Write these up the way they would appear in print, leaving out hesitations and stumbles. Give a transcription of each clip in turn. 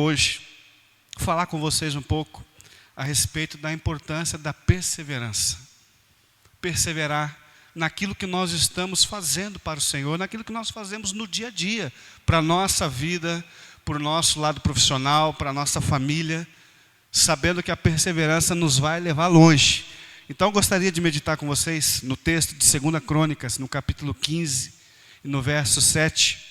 Hoje, falar com vocês um pouco a respeito da importância da perseverança. Perseverar naquilo que nós estamos fazendo para o Senhor, naquilo que nós fazemos no dia a dia, para a nossa vida, para o nosso lado profissional, para a nossa família, sabendo que a perseverança nos vai levar longe. Então, eu gostaria de meditar com vocês no texto de 2 Crônicas, no capítulo 15, e no verso 7.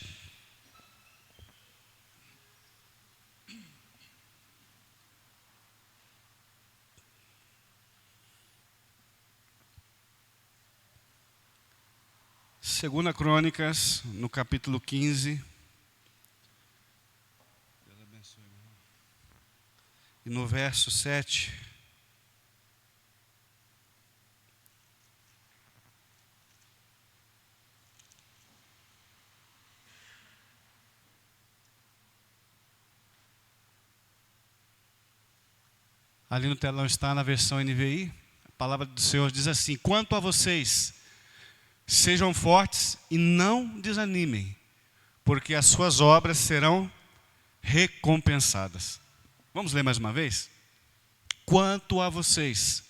Segunda Crônicas, no capítulo 15. Deus abençoe, meu irmão. E no verso 7. Ali no telão está na versão NVI. A palavra do Senhor diz assim: quanto a vocês, sejam fortes e não desanimem, porque as suas obras serão recompensadas. Vamos ler mais uma vez? Quanto a vocês,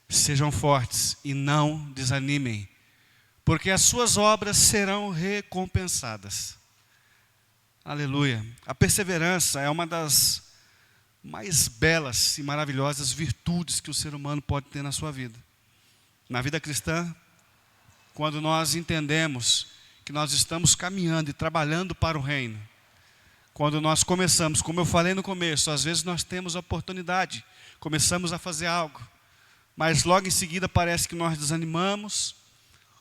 sejam fortes e não desanimem, porque as suas obras serão recompensadas. Aleluia. A perseverança é uma das mais belas e maravilhosas virtudes que o ser humano pode ter na sua vida. Na vida cristã, quando nós entendemos que nós estamos caminhando e trabalhando para o reino, quando nós começamos, como eu falei no começo, às vezes nós temos a oportunidade, começamos a fazer algo, mas logo em seguida parece que nós desanimamos,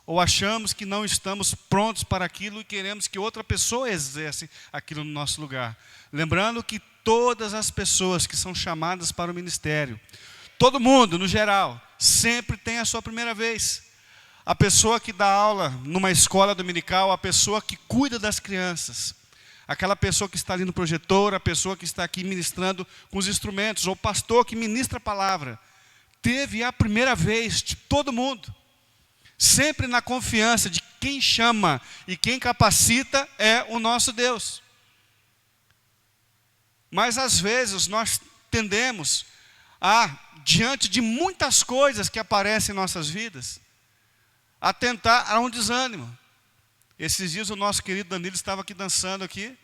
ou achamos que não estamos prontos para aquilo e queremos que outra pessoa exerça aquilo no nosso lugar. Lembrando que todas as pessoas que são chamadas para o ministério, todo mundo, no geral, sempre tem a sua primeira vez. A pessoa que dá aula numa escola dominical, a pessoa que cuida das crianças, aquela pessoa que está ali no projetor, a pessoa que está aqui ministrando com os instrumentos, ou o pastor que ministra a palavra, teve a primeira vez de todo mundo. Sempre na confiança de quem chama e quem capacita é o nosso Deus. Mas às vezes nós tendemos a, diante de muitas coisas que aparecem em nossas vidas, a tentar a um desânimo. Esses dias o nosso querido Danilo estava aqui dançando aqui.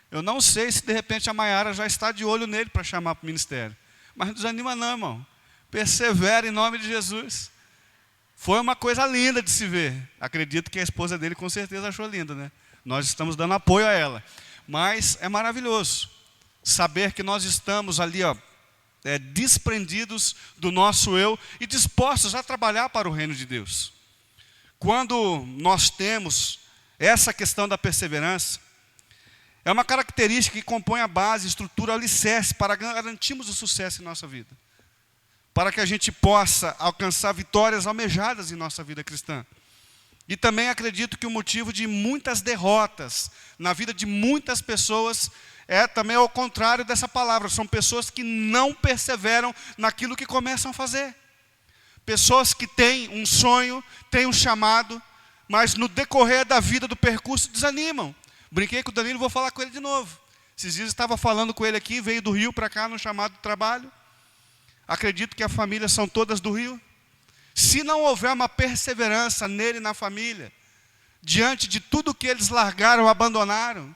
Eu não sei se de repente a Maiara já está de olho nele para chamar para o ministério. Mas não desanima não, irmão. Persevera em nome de Jesus. Foi uma coisa linda de se ver. Acredito que a esposa dele com certeza achou linda, né? Nós estamos dando apoio a ela. Mas é maravilhoso saber que nós estamos ali, desprendidos do nosso eu e dispostos a trabalhar para o reino de Deus. Quando nós temos essa questão da perseverança, é uma característica que compõe a base, estrutura, alicerce para garantirmos o sucesso em nossa vida. Para que a gente possa alcançar vitórias almejadas em nossa vida cristã. E também acredito que o motivo de muitas derrotas na vida de muitas pessoas é também ao contrário dessa palavra. São pessoas que não perseveram naquilo que começam a fazer. Pessoas que têm um sonho, têm um chamado, mas no decorrer da vida, do percurso, desanimam. Brinquei com o Danilo, vou falar com ele de novo. Esses dias eu estava falando com ele aqui, veio do Rio para cá no chamado de trabalho. Acredito que a família são todas do Rio. Se não houver uma perseverança nele e na família, diante de tudo que eles largaram, abandonaram,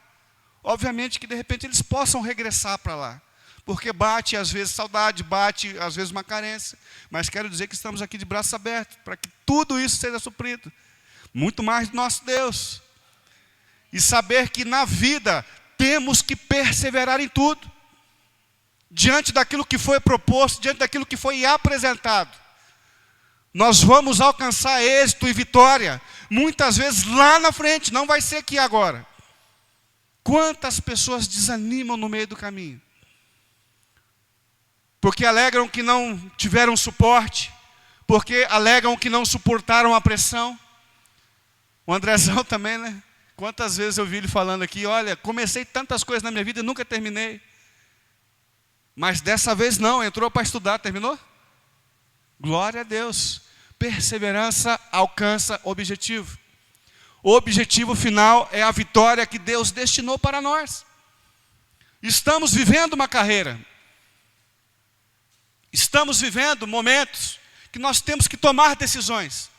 obviamente que de repente eles possam regressar para lá. Porque bate às vezes saudade, bate às vezes uma carência. Mas quero dizer que estamos aqui de braços abertos, para que tudo isso seja suprido. Muito mais do nosso Deus. E saber que na vida temos que perseverar em tudo. Diante daquilo que foi proposto, diante daquilo que foi apresentado. Nós vamos alcançar êxito e vitória, muitas vezes lá na frente, não vai ser aqui agora. Quantas pessoas desanimam no meio do caminho? Porque alegam que não tiveram suporte, porque alegam que não suportaram a pressão. O Andrezão também, né? Quantas vezes eu vi ele falando aqui, olha, comecei tantas coisas na minha vida e nunca terminei. Mas dessa vez não, entrou para estudar, terminou? Glória a Deus. Perseverança alcança objetivo. O objetivo final é a vitória que Deus destinou para nós. Estamos vivendo uma carreira. Estamos vivendo momentos que nós temos que tomar decisões.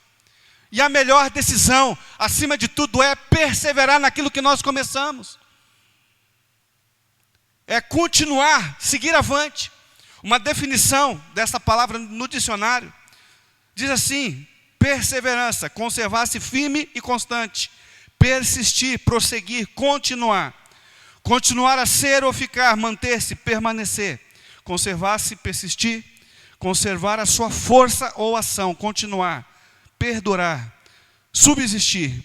E a melhor decisão, acima de tudo, é perseverar naquilo que nós começamos. É continuar, seguir avante. Uma definição dessa palavra no dicionário diz assim: perseverança, conservar-se firme e constante. Persistir, prosseguir, continuar. Continuar a ser ou ficar, manter-se, permanecer. Conservar-se, persistir, conservar a sua força ou ação, continuar, perdurar, subsistir,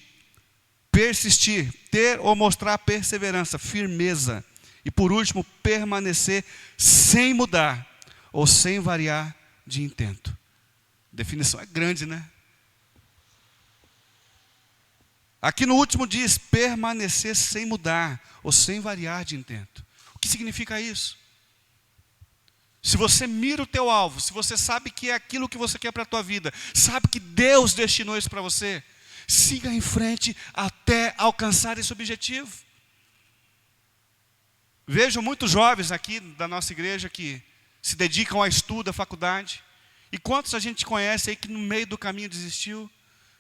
persistir, ter ou mostrar perseverança, firmeza. E por último, permanecer sem mudar ou sem variar de intento. A definição é grande, né? Aqui no último diz, permanecer sem mudar ou sem variar de intento. O que significa isso? Se você mira o teu alvo, se você sabe que é aquilo que você quer para a tua vida, sabe que Deus destinou isso para você, siga em frente até alcançar esse objetivo. Vejo muitos jovens aqui da nossa igreja que se dedicam a estudo, à faculdade. E quantos a gente conhece aí que no meio do caminho desistiu,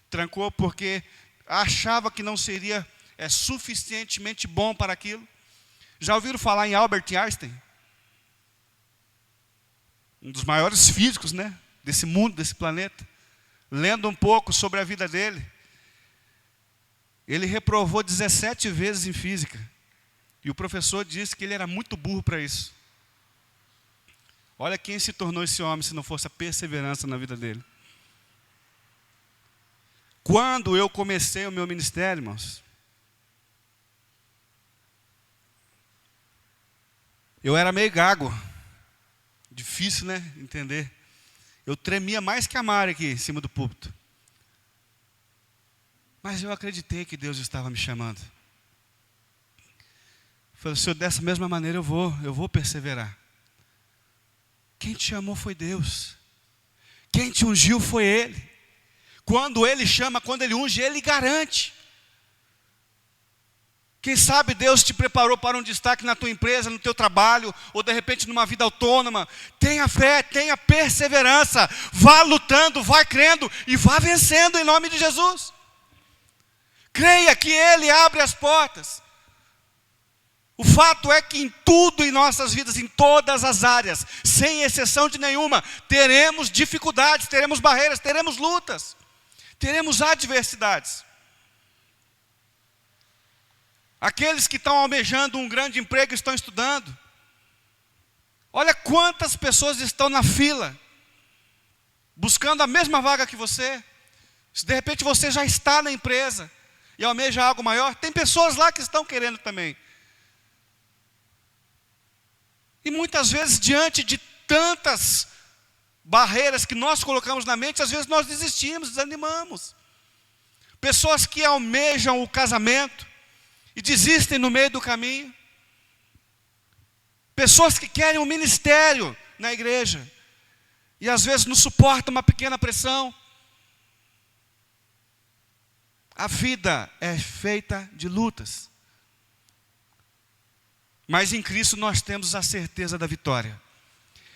trancou porque achava que não seria suficientemente bom para aquilo? Já ouviram falar em Albert Einstein? Um dos maiores físicos, né, desse mundo, desse planeta. Lendo um pouco sobre a vida dele, ele reprovou 17 vezes em física. E o professor disse que ele era muito burro para isso. Olha quem se tornou esse homem se não fosse a perseverança na vida dele. Quando eu comecei o meu ministério, irmãos, eu era meio gago. Difícil, né, entender. Eu tremia mais que a Mari aqui em cima do púlpito. Mas eu acreditei que Deus estava me chamando. Falei, Senhor, dessa mesma maneira eu vou perseverar. Quem te chamou foi Deus. Quem te ungiu foi Ele. Quando Ele chama, quando Ele unge, Ele garante. Quem sabe Deus te preparou para um destaque na tua empresa, no teu trabalho, ou de repente numa vida autônoma. Tenha fé, tenha perseverança. Vá lutando, vá crendo e vá vencendo em nome de Jesus. Creia que Ele abre as portas. O fato é que em tudo em nossas vidas, em todas as áreas, sem exceção de nenhuma, teremos dificuldades, teremos barreiras, teremos lutas, teremos adversidades. Aqueles que estão almejando um grande emprego estão estudando. Olha quantas pessoas estão na fila, buscando a mesma vaga que você. Se de repente você já está na empresa e almeja algo maior, tem pessoas lá que estão querendo também. E muitas vezes, diante de tantas barreiras que nós colocamos na mente, às vezes nós desistimos, desanimamos. Pessoas que almejam o casamento e desistem no meio do caminho. Pessoas que querem um ministério na igreja e às vezes não suportam uma pequena pressão. A vida é feita de lutas. Mas em Cristo nós temos a certeza da vitória.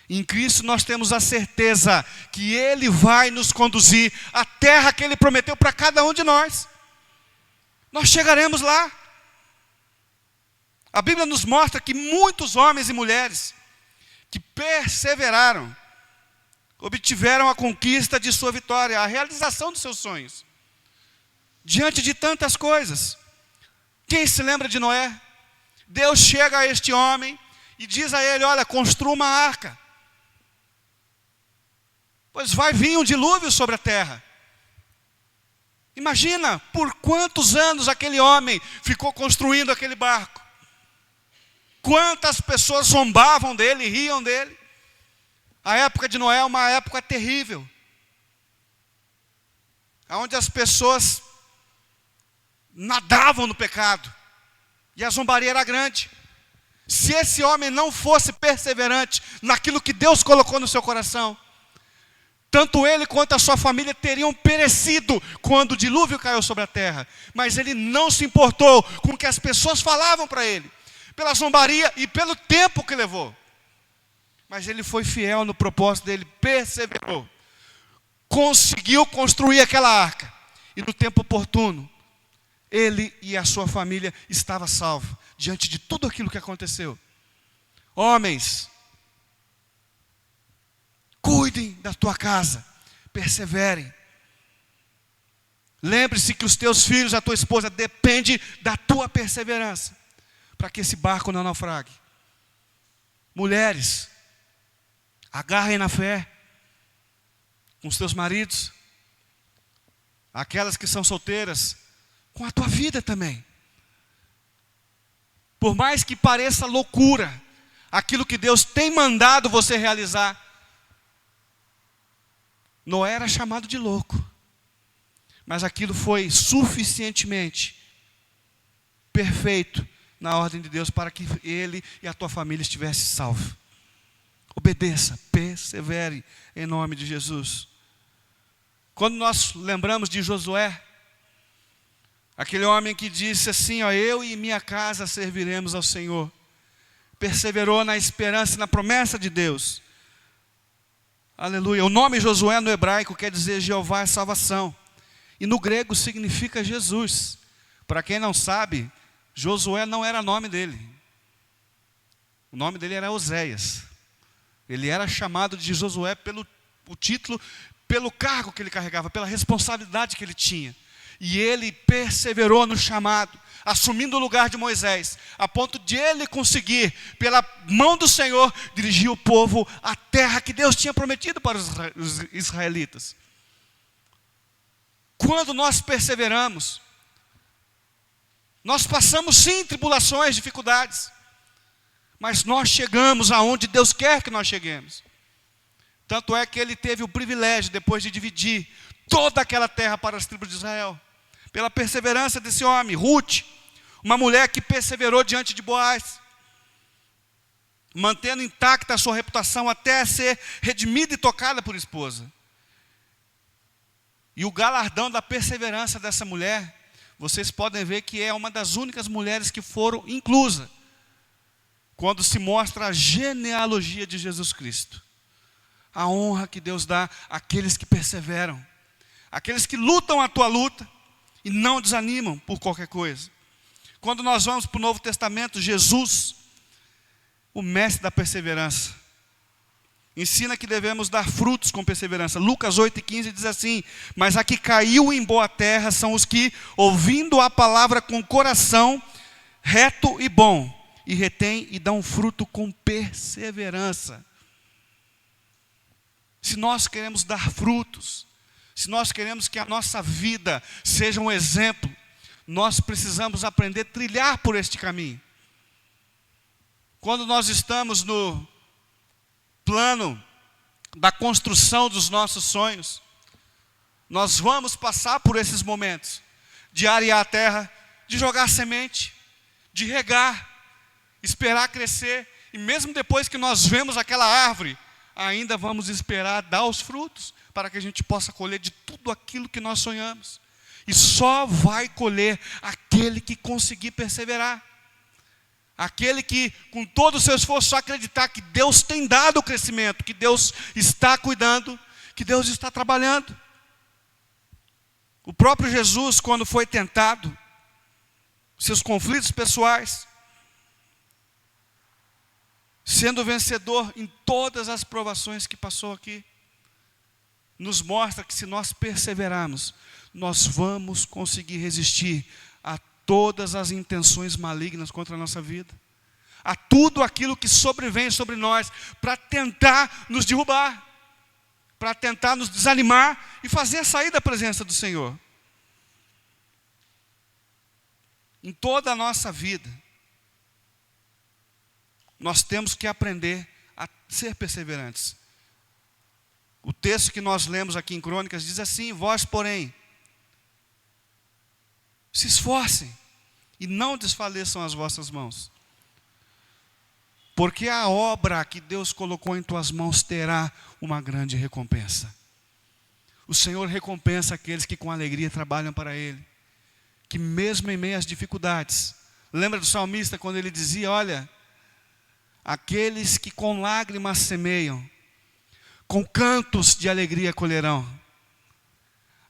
Em Cristo nós temos a certeza que Ele vai nos conduzir à terra que Ele prometeu para cada um de nós. Nós chegaremos lá. A Bíblia nos mostra que muitos homens e mulheres que perseveraram, obtiveram a conquista de sua vitória, a realização dos seus sonhos. Diante de tantas coisas. Quem se lembra de Noé? Deus chega a este homem e diz a ele, olha, construa uma arca. Pois vai vir um dilúvio sobre a terra. Imagina por quantos anos aquele homem ficou construindo aquele barco. Quantas pessoas zombavam dele, riam dele. A época de Noé é uma época terrível. Onde as pessoas nadavam no pecado. E a zombaria era grande. Se esse homem não fosse perseverante naquilo que Deus colocou no seu coração, tanto ele quanto a sua família teriam perecido quando o dilúvio caiu sobre a terra. Mas ele não se importou com o que as pessoas falavam para ele. pela zombaria e pelo tempo que levou. Mas ele foi fiel no propósito dele, perseverou. Conseguiu construir aquela arca. E no tempo oportuno, ele e a sua família estavam salvos diante de tudo aquilo que aconteceu. Homens, cuidem da tua casa, perseverem. Lembre-se que os teus filhos, a tua esposa, depende da tua perseverança, para que esse barco não naufrague. Mulheres, agarrem na fé, com os teus maridos, aquelas que são solteiras, com a tua vida também. Por mais que pareça loucura, aquilo que Deus tem mandado você realizar, Noé era chamado de louco, mas aquilo foi suficientemente perfeito na ordem de Deus para que ele e a tua família estivessem salvos. Obedeça, persevere em nome de Jesus. Quando nós lembramos de Josué, aquele homem que disse assim, ó, eu e minha casa serviremos ao Senhor. Perseverou na esperança e na promessa de Deus. Aleluia. O nome Josué no hebraico quer dizer Jeová é salvação. E no grego significa Jesus. Para quem não sabe, Josué não era nome dele. O nome dele era Oséias. Ele era chamado de Josué pelo o título, pelo cargo que ele carregava, pela responsabilidade que ele tinha. E ele perseverou no chamado, assumindo o lugar de Moisés, a ponto de ele conseguir, pela mão do Senhor, dirigir o povo à terra que Deus tinha prometido para os israelitas. Quando nós perseveramos, nós passamos sim tribulações, dificuldades, mas nós chegamos aonde Deus quer que nós cheguemos. Tanto é que ele teve o privilégio, depois de dividir toda aquela terra para as tribos de Israel, pela perseverança desse homem, Ruth, uma mulher que perseverou diante de Boaz, mantendo intacta a sua reputação até ser redimida e tocada por esposa. E o galardão da perseverança dessa mulher, vocês podem ver que é uma das únicas mulheres que foram inclusas quando se mostra a genealogia de Jesus Cristo. A honra que Deus dá àqueles que perseveram, aqueles que lutam a tua luta e não desanimam por qualquer coisa. Quando nós vamos para o Novo Testamento, Jesus, o mestre da perseverança, ensina que devemos dar frutos com perseverança. Lucas 8,15 diz assim, mas a que caiu em boa terra são os que, ouvindo a palavra com coração reto e bom, e retém e dão fruto com perseverança. Se nós queremos dar frutos, se nós queremos que a nossa vida seja um exemplo, nós precisamos aprender a trilhar por este caminho. Quando nós estamos no plano da construção dos nossos sonhos, nós vamos passar por esses momentos de arear a terra, de jogar semente, de regar, esperar crescer, e mesmo depois que nós vemos aquela árvore, ainda vamos esperar dar os frutos, para que a gente possa colher de tudo aquilo que nós sonhamos. E só vai colher aquele que conseguir perseverar. Aquele que, com todo o seu esforço, acreditar que Deus tem dado o crescimento, que Deus está cuidando, que Deus está trabalhando. O próprio Jesus, quando foi tentado, seus conflitos pessoais, sendo vencedor em todas as provações que passou aqui, nos mostra que se nós perseverarmos, nós vamos conseguir resistir a todas as intenções malignas contra a nossa vida, a tudo aquilo que sobrevém sobre nós, para tentar nos derrubar, para tentar nos desanimar e fazer sair da presença do Senhor. Em toda a nossa vida, nós temos que aprender a ser perseverantes. O texto que nós lemos aqui em Crônicas diz assim, vós, porém, se esforcem e não desfaleçam as vossas mãos. Porque a obra que Deus colocou em tuas mãos terá uma grande recompensa. O Senhor recompensa aqueles que com alegria trabalham para Ele. Que mesmo em meio às dificuldades, Lembra do salmista quando ele dizia, olha, aqueles que com lágrimas semeiam, com cantos de alegria colherão.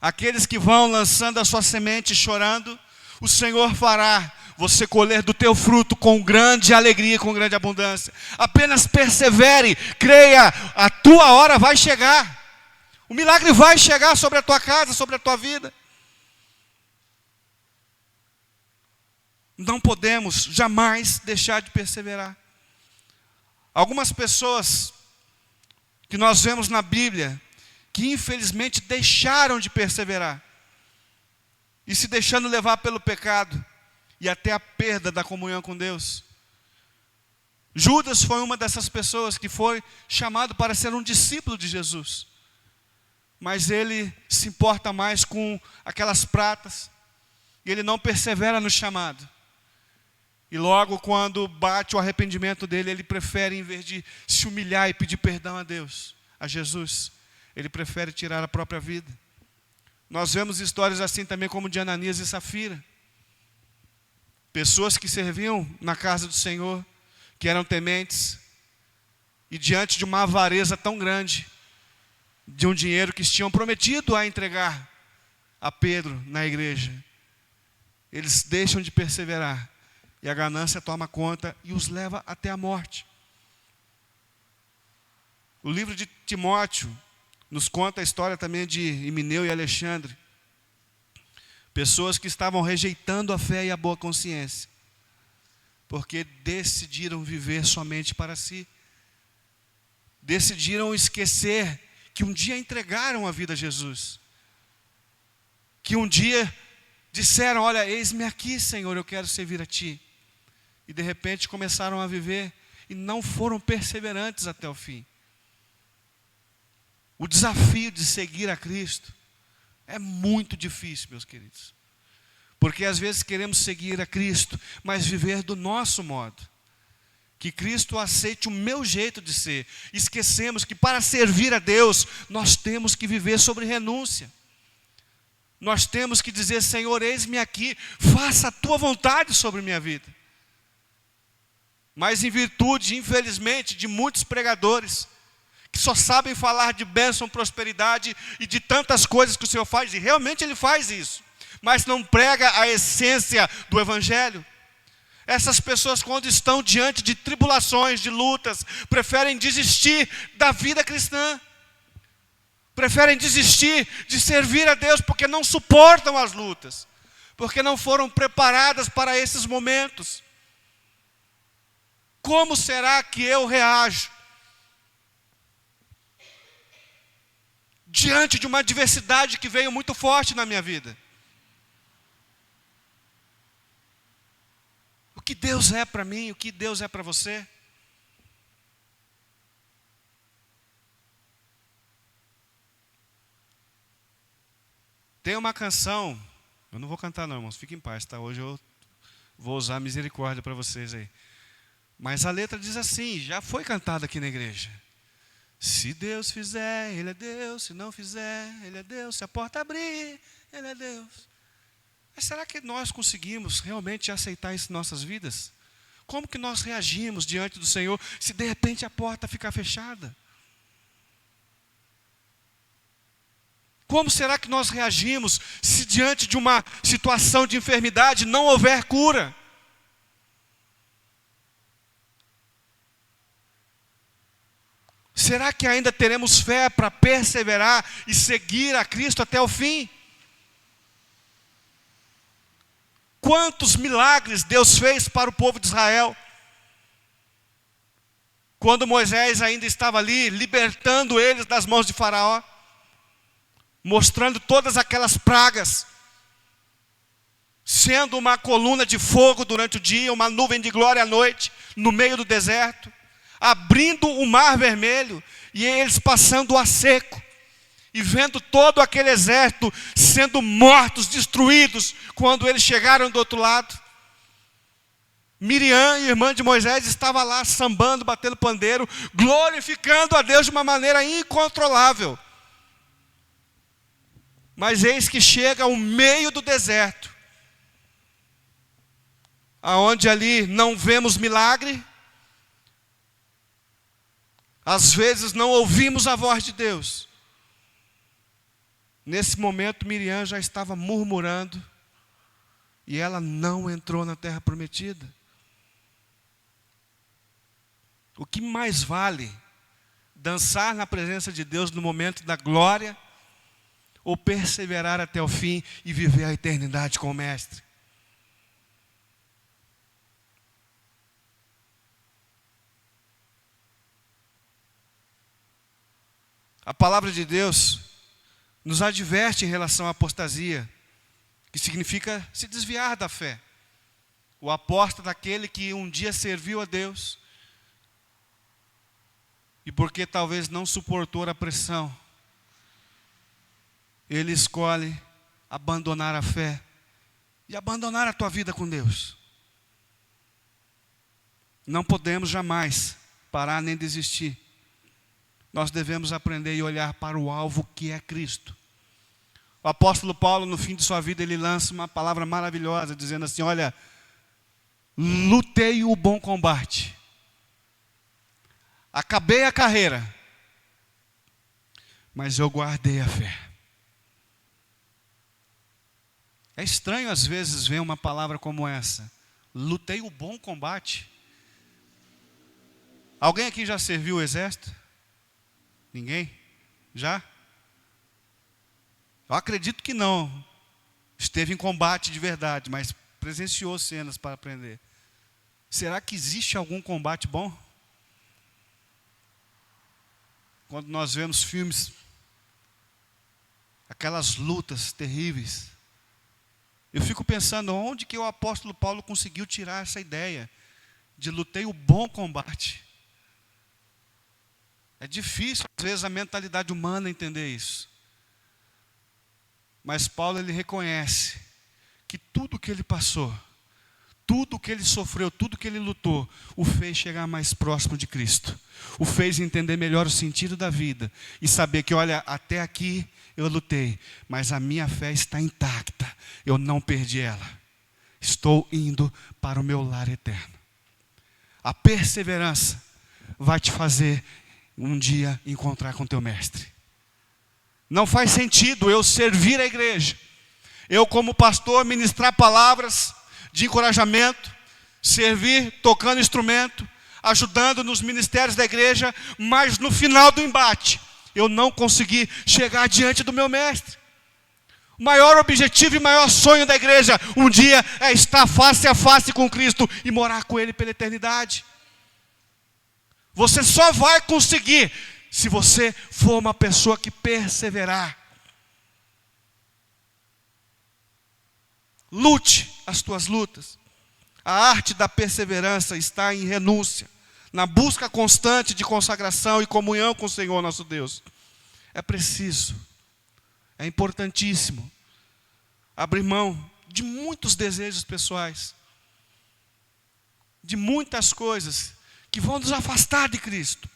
Aqueles que vão lançando a sua semente chorando, o Senhor fará você colher do teu fruto com grande alegria, com grande abundância. Apenas persevere, creia, a tua hora vai chegar. O milagre vai chegar sobre a tua casa, sobre a tua vida. Não podemos jamais deixar de perseverar. Algumas pessoas que nós vemos na Bíblia, que infelizmente deixaram de perseverar, e se deixando levar pelo pecado, e até a perda da comunhão com Deus. Judas foi uma dessas pessoas que foi chamado para ser um discípulo de Jesus, mas ele se importa mais com aquelas pratas, e ele não persevera no chamado. E logo quando bate o arrependimento dele, ele prefere, em vez de se humilhar e pedir perdão a Deus, a Jesus, ele prefere tirar a própria vida. Nós vemos histórias assim também como de Ananias e Safira. Pessoas que serviam na casa do Senhor, que eram tementes, e diante de uma avareza tão grande, de um dinheiro que tinham prometido a entregar a Pedro na igreja, eles deixam de perseverar, e a ganância toma conta e os leva até a morte. O livro de Timóteo nos conta a história também de Himeneu e Alexandre. Pessoas que estavam rejeitando a fé e a boa consciência, porque decidiram viver somente para si. Decidiram esquecer que um dia entregaram a vida a Jesus. Que um dia disseram, olha, eis-me aqui, Senhor, eu quero servir a Ti. E de repente começaram a viver e não foram perseverantes até o fim. O desafio de seguir a Cristo é muito difícil, meus queridos. Porque às vezes queremos seguir a Cristo, mas viver do nosso modo. Que Cristo aceite o meu jeito de ser. Esquecemos que para servir a Deus, nós temos que viver sobre renúncia. Nós temos que dizer, Senhor, eis-me aqui, faça a Tua vontade sobre minha vida. Mas em virtude, infelizmente, de muitos pregadores, que só sabem falar de bênção, prosperidade e de tantas coisas que o Senhor faz, e realmente Ele faz isso, mas não prega a essência do Evangelho. Essas pessoas, quando estão diante de tribulações, de lutas, preferem desistir da vida cristã, preferem desistir de servir a Deus, porque não suportam as lutas, porque não foram preparadas para esses momentos. Como será que eu reajo diante de uma adversidade que veio muito forte na minha vida? O que Deus é para mim, o que Deus é para você? Tem uma canção, eu não vou cantar não, irmãos, fiquem em paz, tá? Hoje eu vou usar misericórdia para vocês aí. Mas a letra diz assim, já foi cantada aqui na igreja. Se Deus fizer, Ele é Deus. Se não fizer, Ele é Deus. Se a porta abrir, Ele é Deus. Mas será que nós conseguimos realmente aceitar isso em nossas vidas? Como que nós reagimos diante do Senhor se de repente a porta ficar fechada? Como será que nós reagimos se diante de uma situação de enfermidade não houver cura? Será que ainda teremos fé para perseverar e seguir a Cristo até o fim? Quantos milagres Deus fez para o povo de Israel? Quando Moisés ainda estava ali, libertando eles das mãos de Faraó, mostrando todas aquelas pragas, sendo uma coluna de fogo durante o dia, uma nuvem de glória à noite, no meio do deserto, abrindo o mar vermelho, e eles passando a seco, e vendo todo aquele exército sendo mortos, destruídos, quando eles chegaram do outro lado. Miriam, irmã de Moisés, estava lá sambando, batendo pandeiro, glorificando a Deus de uma maneira incontrolável. Mas eis que chega ao meio do deserto, aonde ali não vemos milagre, às vezes não ouvimos a voz de Deus. Nesse momento, Miriam já estava murmurando e ela não entrou na terra prometida. O que mais vale? Dançar na presença de Deus no momento da glória ou perseverar até o fim e viver a eternidade com o Mestre? A palavra de Deus nos adverte em relação à apostasia, que significa se desviar da fé. O apóstolo é aquele que um dia serviu a Deus e porque talvez não suportou a pressão, ele escolhe abandonar a fé e abandonar a tua vida com Deus. Não podemos jamais parar nem desistir. Nós devemos aprender e olhar para o alvo que é Cristo. O apóstolo Paulo, no fim de sua vida, ele lança uma palavra maravilhosa, dizendo assim: olha, lutei o bom combate, acabei a carreira, mas eu guardei a fé. É estranho às vezes ver uma palavra como essa, lutei o bom combate. Alguém aqui já serviu o exército? Ninguém? Já? Eu acredito que não. Esteve em combate de verdade, mas presenciou cenas para aprender. Será que existe algum combate bom? Quando nós vemos filmes, aquelas lutas terríveis, eu fico pensando, onde que o apóstolo Paulo conseguiu tirar essa ideia de lutei o bom combate? É difícil, às vezes, a mentalidade humana entender isso. Mas Paulo, ele reconhece que tudo que ele passou, tudo que ele sofreu, tudo que ele lutou, o fez chegar mais próximo de Cristo. O fez entender melhor o sentido da vida e saber que, olha, até aqui eu lutei, mas a minha fé está intacta. Eu não perdi ela. Estou indo para o meu lar eterno. A perseverança vai te fazer um dia encontrar com teu mestre. Não faz sentido eu servir a igreja, eu como pastor ministrar palavras de encorajamento, servir tocando instrumento, ajudando nos ministérios da igreja, mas no final do embate eu não consegui chegar diante do meu mestre. O maior objetivo e maior sonho da igreja um dia é estar face a face com Cristo e morar com Ele pela eternidade. Você só vai conseguir se você for uma pessoa que perseverar. Lute as tuas lutas. A arte da perseverança está em renúncia, na busca constante de consagração e comunhão com o Senhor nosso Deus. É preciso, é importantíssimo abrir mão de muitos desejos pessoais, de muitas coisas que vão nos afastar de Cristo.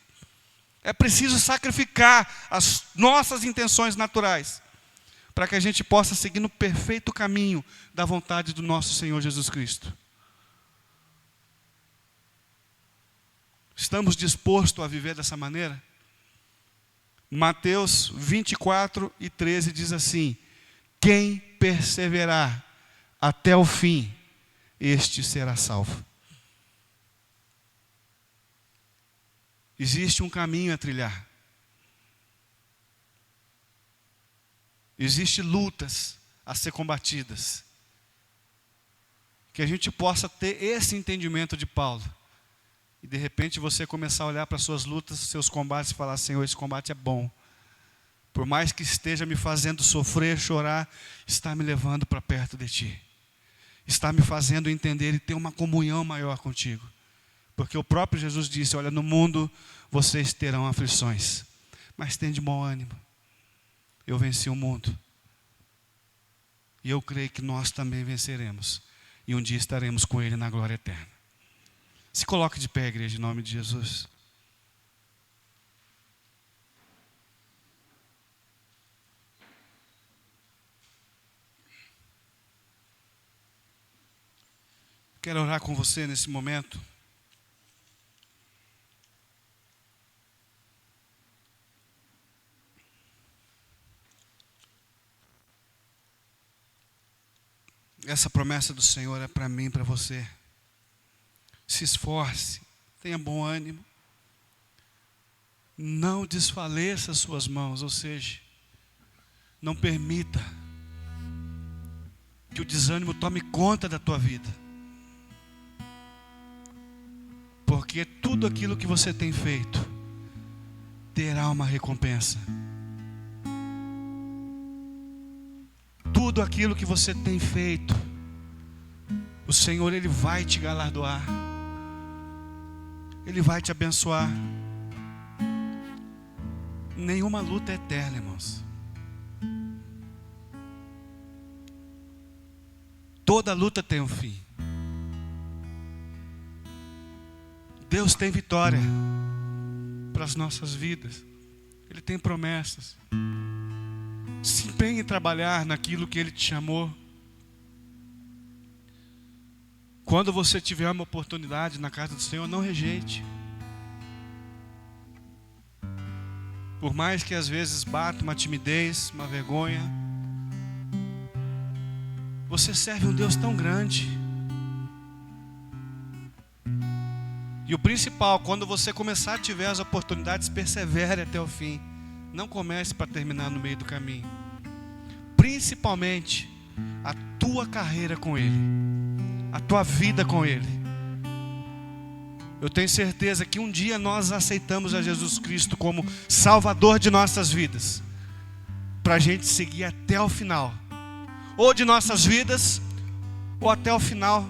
É preciso sacrificar as nossas intenções naturais para que a gente possa seguir no perfeito caminho da vontade do nosso Senhor Jesus Cristo. Estamos dispostos a viver dessa maneira? Mateus 24:13 diz assim: quem perseverar até o fim, este será salvo. Existe um caminho a trilhar. Existem lutas a ser combatidas. Que a gente possa ter esse entendimento de Paulo. E de repente você começar a olhar para as suas lutas, seus combates e falar: Senhor, esse combate é bom. Por mais que esteja me fazendo sofrer, chorar, está me levando para perto de Ti. Está me fazendo entender e ter uma comunhão maior contigo. Porque o próprio Jesus disse: olha, no mundo vocês terão aflições, mas tem de bom ânimo. Eu venci o mundo. E eu creio que nós também venceremos. E um dia estaremos com Ele na glória eterna. Se coloque de pé, igreja, em nome de Jesus. Quero orar com você nesse momento. Essa promessa do Senhor é para mim e para você. Se esforce, tenha bom ânimo. Não desfaleça as suas mãos, ou seja, não permita que o desânimo tome conta da tua vida. Porque tudo aquilo que você tem feito terá uma recompensa. Tudo aquilo que você tem feito, o Senhor, Ele vai te galardoar. Ele vai te abençoar. Nenhuma luta é eterna, irmãos. Toda luta tem um fim. Deus tem vitória para as nossas vidas. Ele tem promessas. Se empenhe em trabalhar naquilo que Ele te chamou. Quando você tiver uma oportunidade na casa do Senhor, não rejeite. Por mais que às vezes bata uma timidez, uma vergonha, você serve um Deus tão grande. E o principal, quando você começar a tiver as oportunidades, persevere até o fim. Não comece para terminar no meio do caminho. Principalmente a tua carreira com Ele, a tua vida com Ele. Eu tenho certeza que um dia nós aceitamos a Jesus Cristo como Salvador de nossas vidas, para a gente seguir até o final, ou de nossas vidas, ou até o final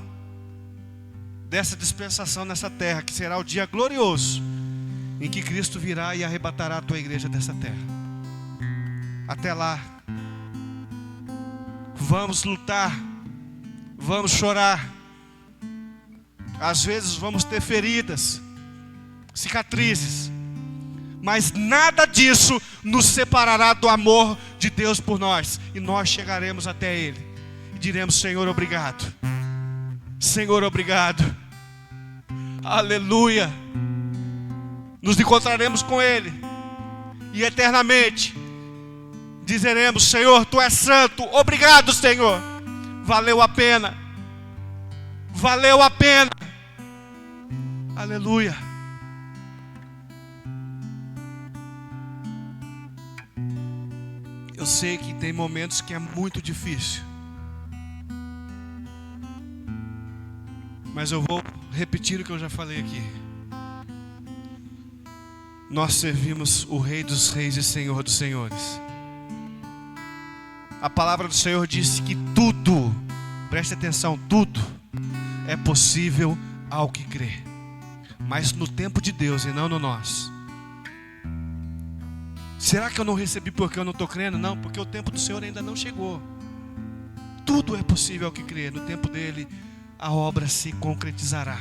dessa dispensação nessa terra, que será o dia glorioso em que Cristo virá e arrebatará a tua igreja dessa terra. Até lá, vamos lutar, vamos chorar. Às vezes vamos ter feridas, cicatrizes, mas nada disso nos separará do amor de Deus por nós. E nós chegaremos até Ele e diremos: Senhor, obrigado. Senhor, obrigado. Aleluia. Nos encontraremos com Ele e eternamente dizeremos: Senhor, Tu és santo. Obrigado, Senhor. Valeu a pena. Valeu a pena. Aleluia. Eu sei que tem momentos que é muito difícil, mas eu vou repetir o que eu já falei aqui. Nós servimos o Rei dos Reis e Senhor dos Senhores. A palavra do Senhor diz que tudo, preste atenção, tudo é possível ao que crê, mas no tempo de Deus e não no nosso. Será que eu não recebi porque eu não estou crendo? Não, porque o tempo do Senhor ainda não chegou. Tudo é possível ao que crê. No tempo dele a obra se concretizará.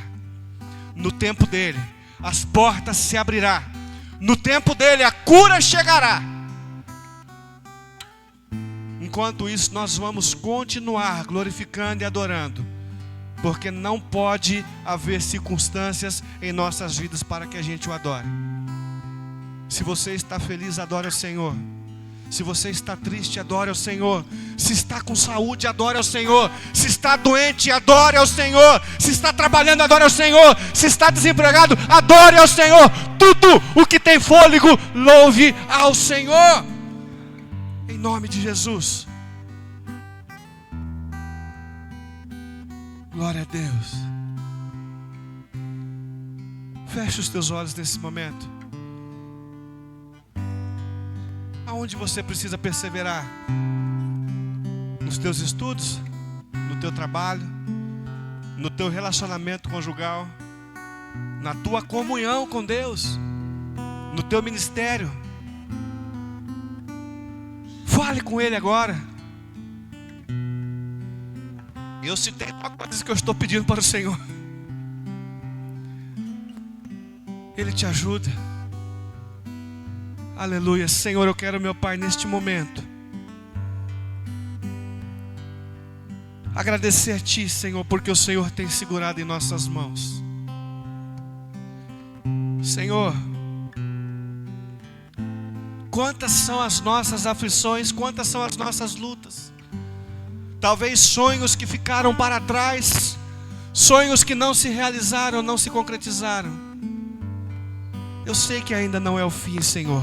No tempo dele as portas se abrirá. No tempo dele a cura chegará. Enquanto isso nós vamos continuar glorificando e adorando, porque não pode haver circunstâncias em nossas vidas para que a gente o adore. Se você está feliz, adore ao Senhor. Se você está triste, adore ao Senhor. Se está com saúde, adore ao Senhor. Se está doente, adore ao Senhor. Se está trabalhando, adore ao Senhor. Se está desempregado, adore ao Senhor. Tudo o que tem fôlego, louve ao Senhor. Em nome de Jesus. Glória a Deus. Feche os teus olhos nesse momento. Aonde você precisa perseverar? Nos teus estudos, no teu trabalho, no teu relacionamento conjugal, na tua comunhão com Deus, no teu ministério. Fale com Ele agora. Eu citei uma coisa que eu estou pedindo para o Senhor. Ele te ajuda. Aleluia. Senhor, eu quero, meu Pai, neste momento agradecer a Ti, Senhor, porque o Senhor tem segurado em nossas mãos. Senhor, quantas são as nossas aflições, quantas são as nossas lutas. Talvez sonhos que ficaram para trás, sonhos que não se realizaram, não se concretizaram. Eu sei que ainda não é o fim, Senhor.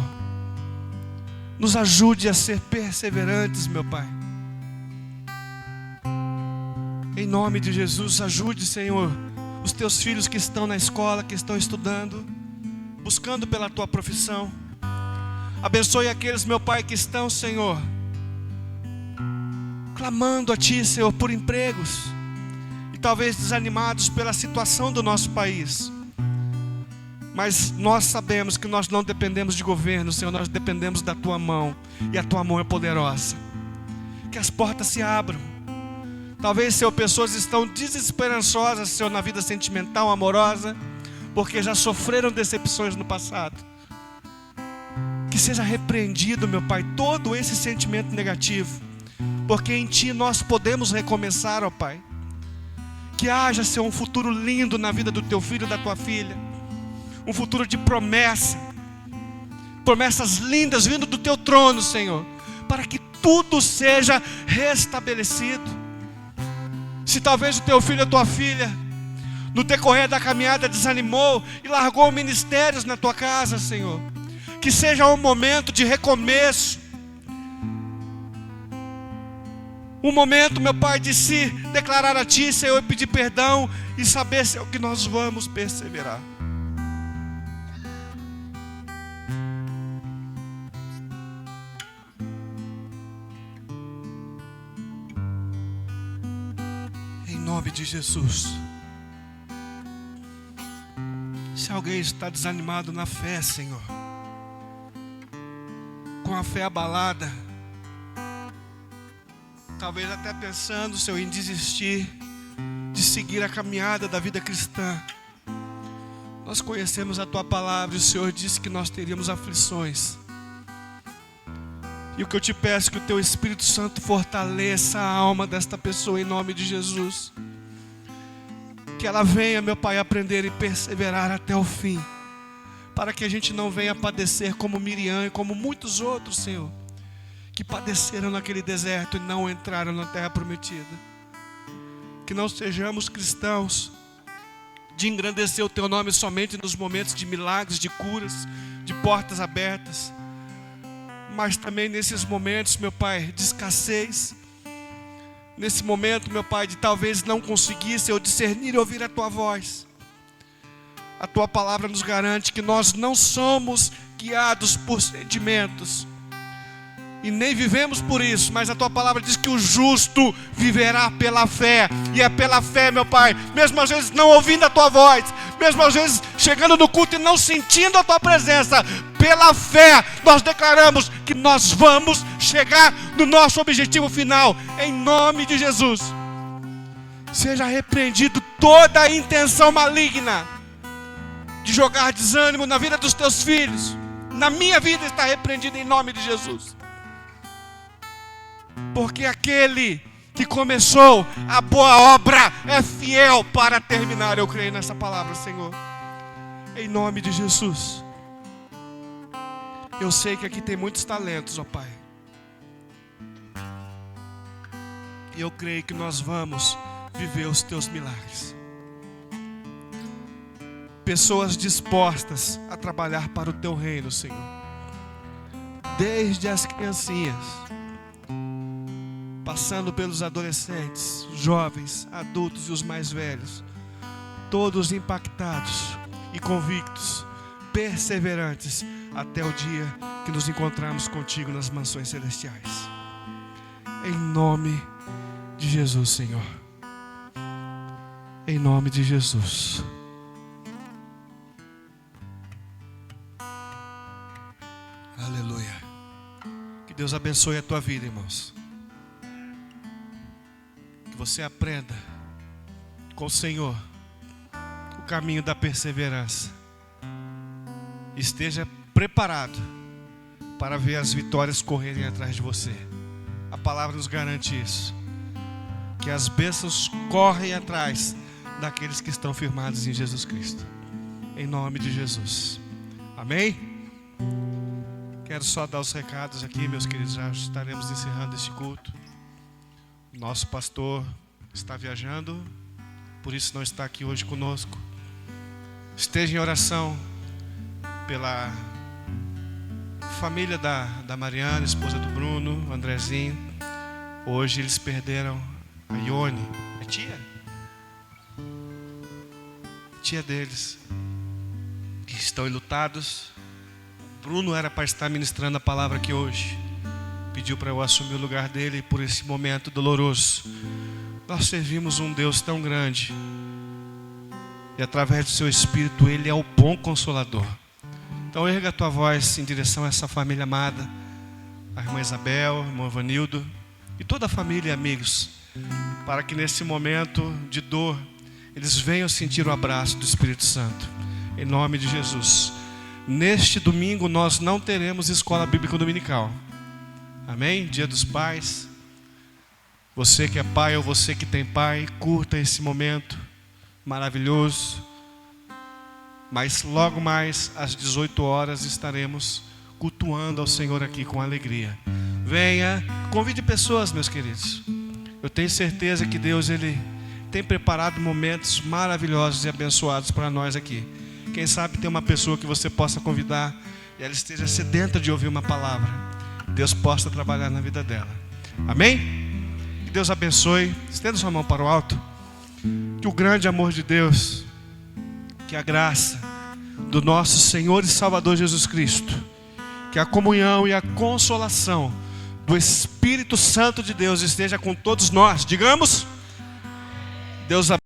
Nos ajude a ser perseverantes, meu Pai. Em nome de Jesus, ajude, Senhor, os Teus filhos que estão na escola, que estão estudando, buscando pela Tua profissão. Abençoe aqueles, meu Pai, que estão, Senhor, clamando a Ti, Senhor, por empregos, e talvez desanimados pela situação do nosso país. Mas nós sabemos que nós não dependemos de governo, Senhor, nós dependemos da Tua mão, e a Tua mão é poderosa. Que as portas se abram. Talvez, Senhor, pessoas estão desesperançosas, Senhor, na vida sentimental, amorosa, porque já sofreram decepções no passado. Que seja repreendido, meu Pai, todo esse sentimento negativo, porque em Ti nós podemos recomeçar, ó Pai. Que haja, Senhor, um futuro lindo na vida do Teu filho e da Tua filha. Um futuro de promessa, promessas lindas vindo do Teu trono, Senhor, para que tudo seja restabelecido. Se talvez o Teu filho ou a Tua filha, no decorrer da caminhada, desanimou e largou ministérios na Tua casa, Senhor, que seja um momento de recomeço, um momento, meu Pai, de se declarar a Ti, Senhor, e pedir perdão e saber, Senhor, que nós vamos perseverar. Em nome de Jesus. Se alguém está desanimado na fé, Senhor, com a fé abalada, talvez até pensando, Senhor, em desistir de seguir a caminhada da vida cristã. Nós conhecemos a Tua palavra e o Senhor disse que nós teríamos aflições. E o que eu te peço é que o Teu Espírito Santo fortaleça a alma desta pessoa em nome de Jesus. Que ela venha, meu Pai, aprender e perseverar até o fim, para que a gente não venha padecer como Miriam e como muitos outros, Senhor, que padeceram naquele deserto e não entraram na terra prometida. Que não sejamos cristãos de engrandecer o Teu nome somente nos momentos de milagres, de curas, de portas abertas, mas também nesses momentos, meu Pai, de escassez, nesse momento, meu Pai, de talvez não conseguir, Senhor, discernir e ouvir a Tua voz. A Tua palavra nos garante que nós não somos guiados por sentimentos, e nem vivemos por isso, mas a Tua palavra diz que o justo viverá pela fé. E é pela fé, meu Pai, mesmo às vezes não ouvindo a Tua voz, mesmo às vezes chegando no culto e não sentindo a Tua presença, pela fé nós declaramos que nós vamos chegar no nosso objetivo final, em nome de Jesus. Seja repreendido toda a intenção maligna de jogar desânimo na vida dos Teus filhos. Na minha vida está repreendido em nome de Jesus. Porque aquele que começou a boa obra é fiel para terminar. Eu creio nessa palavra, Senhor, em nome de Jesus. Eu sei que aqui tem muitos talentos, ó Pai, e eu creio que nós vamos viver os Teus milagres. Pessoas dispostas a trabalhar para o Teu reino, Senhor, desde as criancinhas, passando pelos adolescentes, jovens, adultos e os mais velhos, todos impactados e convictos, perseverantes, até o dia que nos encontrarmos contigo nas mansões celestiais. Em nome de Jesus, Senhor. Em nome de Jesus. Aleluia. Que Deus abençoe a tua vida, irmãos. Que você aprenda com o Senhor o caminho da perseverança. Esteja preparado para ver as vitórias correrem atrás de você. A palavra nos garante isso. que as bênçãos correm atrás daqueles que estão firmados em Jesus Cristo. Em nome de Jesus. Amém? Quero só dar os recados aqui, meus queridos. Já estaremos encerrando este culto. Nosso pastor está viajando, por isso não está aqui hoje conosco. Esteja em oração pela família da Mariana, esposa do Bruno, o Andrezinho. Hoje eles perderam a Ione. É tia? Tia deles. Que estão enlutados. O Bruno era para estar ministrando a palavra aqui hoje. Pediu para eu assumir o lugar dele por esse momento doloroso. Nós servimos um Deus tão grande. E através do seu Espírito, Ele é o bom Consolador. Então erga a tua voz em direção a essa família amada. A irmã Isabel, o irmão Vanildo. E toda a família e amigos. Para que nesse momento de dor, eles venham sentir o abraço do Espírito Santo. Em nome de Jesus. Neste domingo nós não teremos escola bíblica dominical. Amém? Dia dos Pais. Você que é pai ou você que tem pai, curta esse momento maravilhoso. Mas logo mais às 18 horas estaremos cultuando ao Senhor aqui com alegria. Venha, convide pessoas, meus queridos. Eu tenho certeza que Deus Ele tem preparado momentos maravilhosos e abençoados para nós aqui. Quem sabe tem uma pessoa que você possa convidar e ela esteja sedenta de ouvir uma palavra. Deus possa trabalhar na vida dela. Amém? Que Deus abençoe. Estenda sua mão para o alto. Que o grande amor de Deus, que a graça do nosso Senhor e Salvador Jesus Cristo, que a comunhão e a consolação do Espírito Santo de Deus esteja com todos nós. Digamos, Deus abençoe.